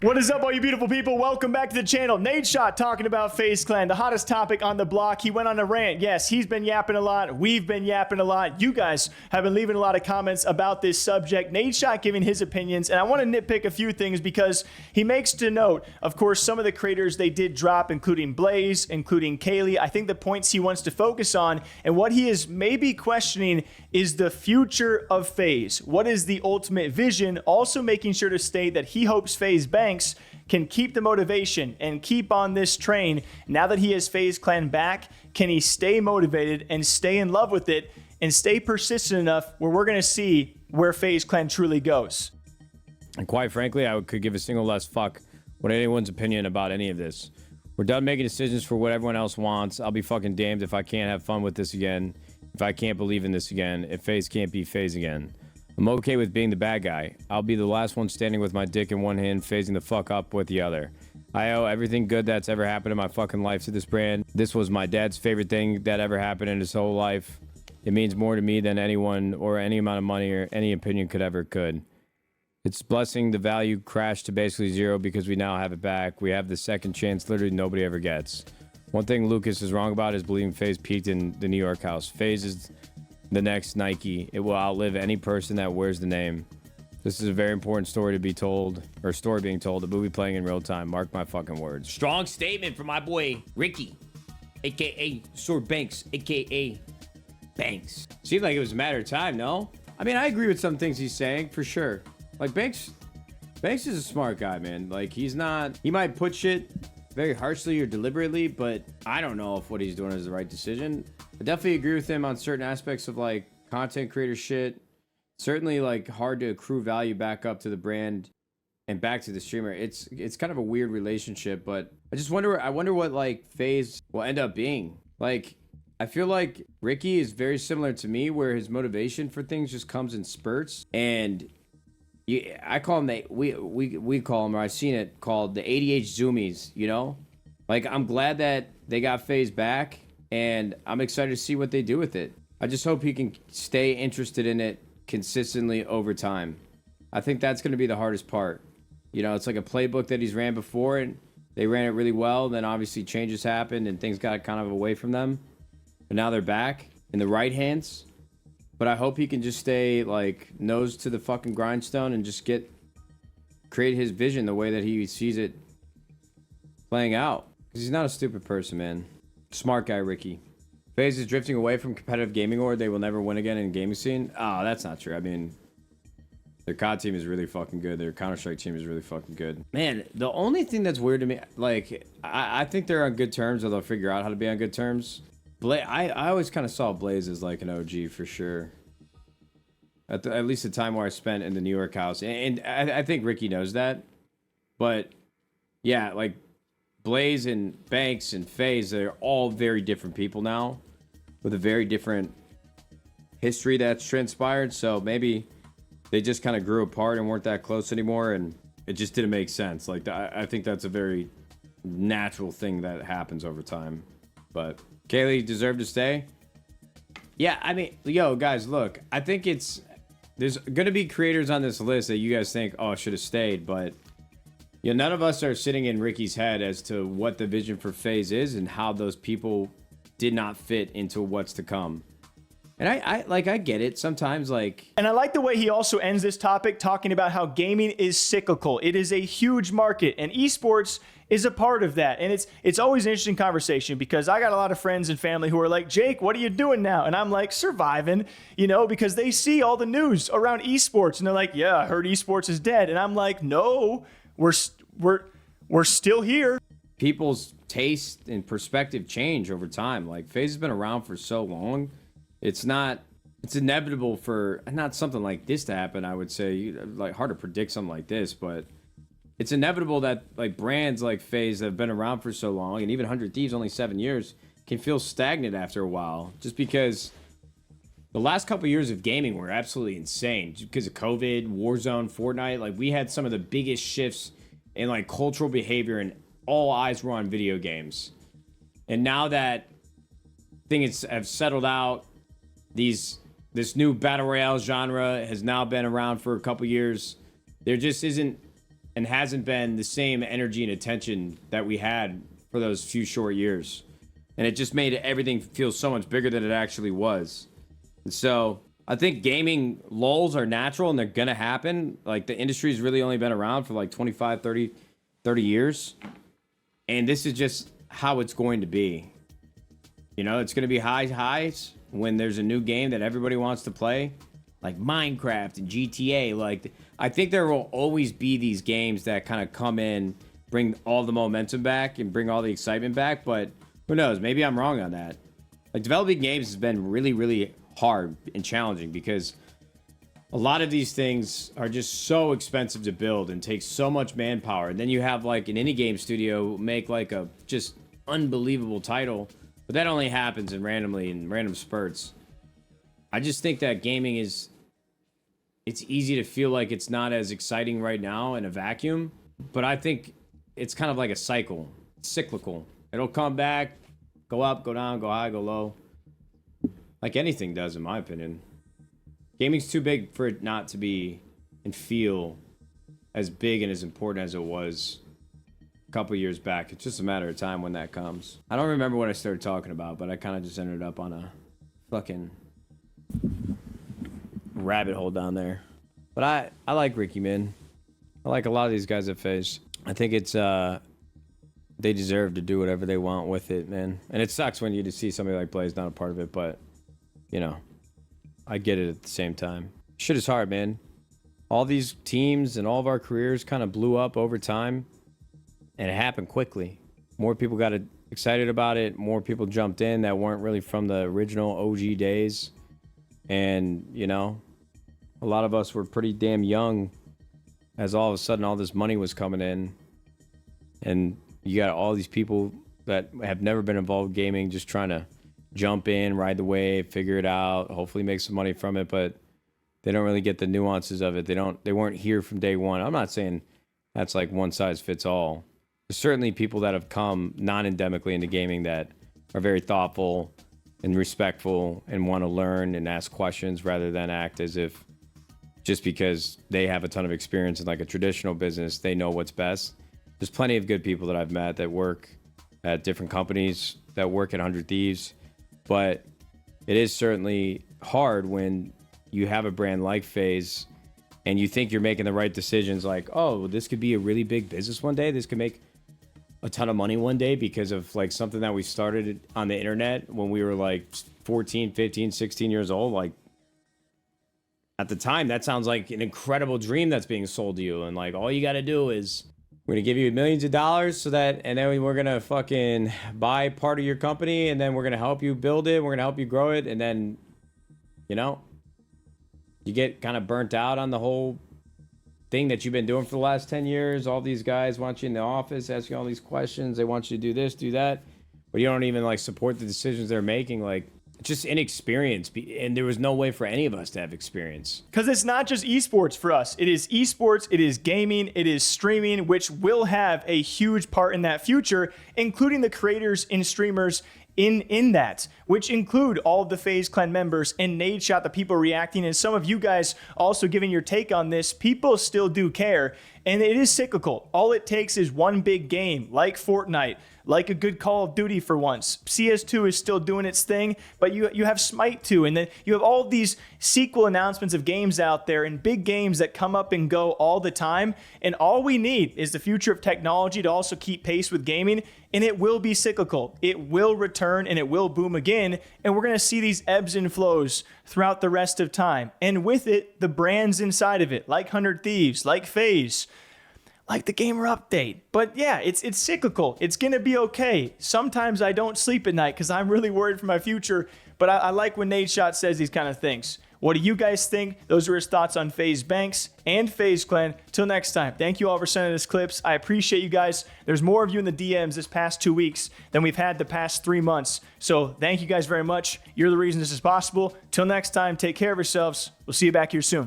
What is up, all you beautiful people? Welcome back to the channel. Nadeshot talking about FaZe Clan, the hottest topic on the block. He went on a rant. Yes, he's been yapping a lot. We've been yapping a lot. You guys have been leaving a lot of comments about this subject. Nadeshot giving his opinions, and I want to nitpick a few things because he makes to note, of course, some of the creators they did drop, including Blaze, including Kaylee. I think the points he wants to focus on and what he is maybe questioning is the future of FaZe. What is the ultimate vision? Also making sure to state that he hopes FaZe Banks can keep the motivation and keep on this train. Now that he has FaZe Clan back, can he stay motivated and stay in love with it and stay persistent enough where we're going to see where FaZe Clan truly goes? And quite frankly, I could give a single less fuck what anyone's opinion about any of this. We're done making decisions for what everyone else wants. I'll be fucking damned if I can't have fun with this again, if I can't believe in this again, if FaZe can't be FaZe again. I'm okay with being the bad guy. I'll be the last one standing with my dick in one hand, phasing the fuck up with the other. I owe everything good that's ever happened in my fucking life to this brand. This was my dad's favorite thing that ever happened in his whole life. It means more to me than anyone or any amount of money or any opinion could. It's blessing the value crashed to basically zero because we now have it back. We have the second chance literally nobody ever gets. One thing Lucas is wrong about is believing FaZe peaked in the New York house. FaZe is the next Nike. It will outlive any person that wears the name. This is a very important story to be told, or story being told, a movie playing in real time. Mark my fucking words. Strong statement from my boy Ricky, aka Banks, aka Banks. Seemed like it was a matter of time, no? I mean, I agree with some things he's saying for sure. Like Banks is a smart guy, man. Like he might put shit very harshly or deliberately, but I don't know if what he's doing is the right decision. I definitely agree with him on certain aspects of like content creator shit. Certainly like hard to accrue value back up to the brand and back to the streamer. It's kind of a weird relationship, but I wonder what like FaZe will end up being. Like I feel like Ricky is very similar to me where his motivation for things just comes in spurts, and I call them we call them, or I've seen it called the ADH zoomies, you know? Like I'm glad that they got FaZe back, and I'm excited to see what they do with it. I just hope he can stay interested in it consistently over time. I think that's going to be the hardest part. You know, it's like a playbook that he's ran before, and they ran it really well. Then obviously changes happened, and things got kind of away from them. But now they're back in the right hands. But I hope he can just stay like nose to the fucking grindstone and just create his vision the way that he sees it playing out. Because he's not a stupid person, man. Smart guy, Ricky. FaZe is drifting away from competitive gaming, or they will never win again in gaming scene. Oh, that's not true. I mean, their COD team is really fucking good. Their Counter-Strike team is really fucking good. Man, the only thing that's weird to me, like, I think they're on good terms, or they'll figure out how to be on good terms. I always kind of saw Blaze as like an OG for sure. At least the time where I spent in the New York house. And I think Ricky knows that. But, yeah, like, Blaze and Banks and FaZe, they're all very different people now with a very different history that's transpired. So maybe they just kind of grew apart and weren't that close anymore, and it just didn't make sense. Like, I think that's a very natural thing that happens over time. But Kaylee deserved to stay. Yeah, I mean, yo, guys, look, I think there's gonna be creators on this list that you guys think, oh, should have stayed, but you know, none of us are sitting in Ricky's head as to what the vision for FaZe is and how those people did not fit into what's to come. And I get it sometimes, like. And I like the way he also ends this topic talking about how gaming is cyclical. It is a huge market, and esports is a part of that. And it's always an interesting conversation because I got a lot of friends and family who are like, Jake, what are you doing now? And I'm like, surviving, you know, because they see all the news around esports and they're like, yeah, I heard esports is dead. And I'm like, no, we're still here. People's taste and perspective change over time. Like FaZe has been around for so long. It's inevitable for not something like this to happen. I would say, like, hard to predict something like this, but it's inevitable that like brands like FaZe that have been around for so long, and even 100 Thieves only 7 years, can feel stagnant after a while, just because the last couple of years of gaming were absolutely insane because of COVID, Warzone, Fortnite. Like we had some of the biggest shifts in like cultural behavior, and all eyes were on video games. And now that things have settled out, this new battle royale genre has now been around for a couple years. There just isn't and hasn't been the same energy and attention that we had for those few short years. And it just made everything feel so much bigger than it actually was. And so I think gaming lulls are natural and they're going to happen. Like, the industry's really only been around for like 25, 30 years. And this is just how it's going to be. You know, it's going to be highs when there's a new game that everybody wants to play, like Minecraft and GTA. Like, I think there will always be these games that kind of come in, bring all the momentum back and bring all the excitement back. But who knows? Maybe I'm wrong on that. Like, developing games has been really, really hard and challenging because a lot of these things are just so expensive to build and take so much manpower. And then you have like an indie game studio make like a just unbelievable title, but that only happens in random spurts. I just think that gaming it's easy to feel like it's not as exciting right now in a vacuum, but I think it's kind of like a cycle. It's cyclical. It'll come back, go up, go down, go high, go low. Like anything does, in my opinion. Gaming's too big for it not to be and feel as big and as important as it was a couple years back. It's just a matter of time when that comes. I don't remember what I started talking about, but I kind of just ended up on a fucking rabbit hole down there. But I like Ricky, man. I like a lot of these guys at FaZe. I think it's they deserve to do whatever they want with it, man. And it sucks when you just see somebody like Blaze not a part of it, but you know, I get it at the same time. Shit is hard, man. All these teams and all of our careers kind of blew up over time, and it happened quickly. More people got excited about it. More people jumped in that weren't really from the original OG days. And, you know, a lot of us were pretty damn young as all of a sudden all this money was coming in. And you got all these people that have never been involved in gaming just trying to jump in, ride the wave, figure it out, hopefully make some money from it, but they don't really get the nuances of it. They weren't here from day one. I'm not saying that's like one size fits all. There's certainly people that have come non-endemically into gaming that are very thoughtful and respectful and want to learn and ask questions rather than act as if just because they have a ton of experience in like a traditional business, they know what's best. There's plenty of good people that I've met that work at different companies, that work at 100 Thieves. But it is certainly hard when you have a brand like FaZe and you think you're making the right decisions, like, oh, this could be a really big business one day. This could make a ton of money one day because of like something that we started on the internet when we were like 14, 15, 16 years old. Like, at the time, that sounds like an incredible dream that's being sold to you. And like, all you got to do is we're going to give you millions of dollars so that, and then we're going to fucking buy part of your company, and then we're going to help you build it. We're going to help you grow it. And then, you know, you get kind of burnt out on the whole thing that you've been doing for the last 10 years. All these guys want you in the office asking all these questions. They want you to do this, do that, but you don't even like support the decisions they're making. Like, just inexperience, and there was no way for any of us to have experience. Because it's not just esports for us. It is esports, it is gaming, it is streaming, which will have a huge part in that future, including the creators and streamers in that, which include all of the FaZe Clan members and Nadeshot, the people reacting, and some of you guys also giving your take on this. People still do care, and it is cyclical. All it takes is one big game, like Fortnite, like a good Call of Duty for once. CS2 is still doing its thing, but you have Smite 2, and then you have all these sequel announcements of games out there and big games that come up and go all the time, and all we need is the future of technology to also keep pace with gaming, and it will be cyclical. It will return, and it will boom again, and we're going to see these ebbs and flows throughout the rest of time. And with it, the brands inside of it, like 100 Thieves, like FaZe, like the Gamer Update. But yeah, it's cyclical. It's going to be okay. Sometimes I don't sleep at night because I'm really worried for my future, but I like when Nadeshot says these kind of things. What do you guys think? Those are his thoughts on FaZe Banks and FaZe Clan. Till next time, thank you all for sending us clips. I appreciate you guys. There's more of you in the DMs this past 2 weeks than we've had the past 3 months. So thank you guys very much. You're the reason this is possible. Till next time, take care of yourselves. We'll see you back here soon.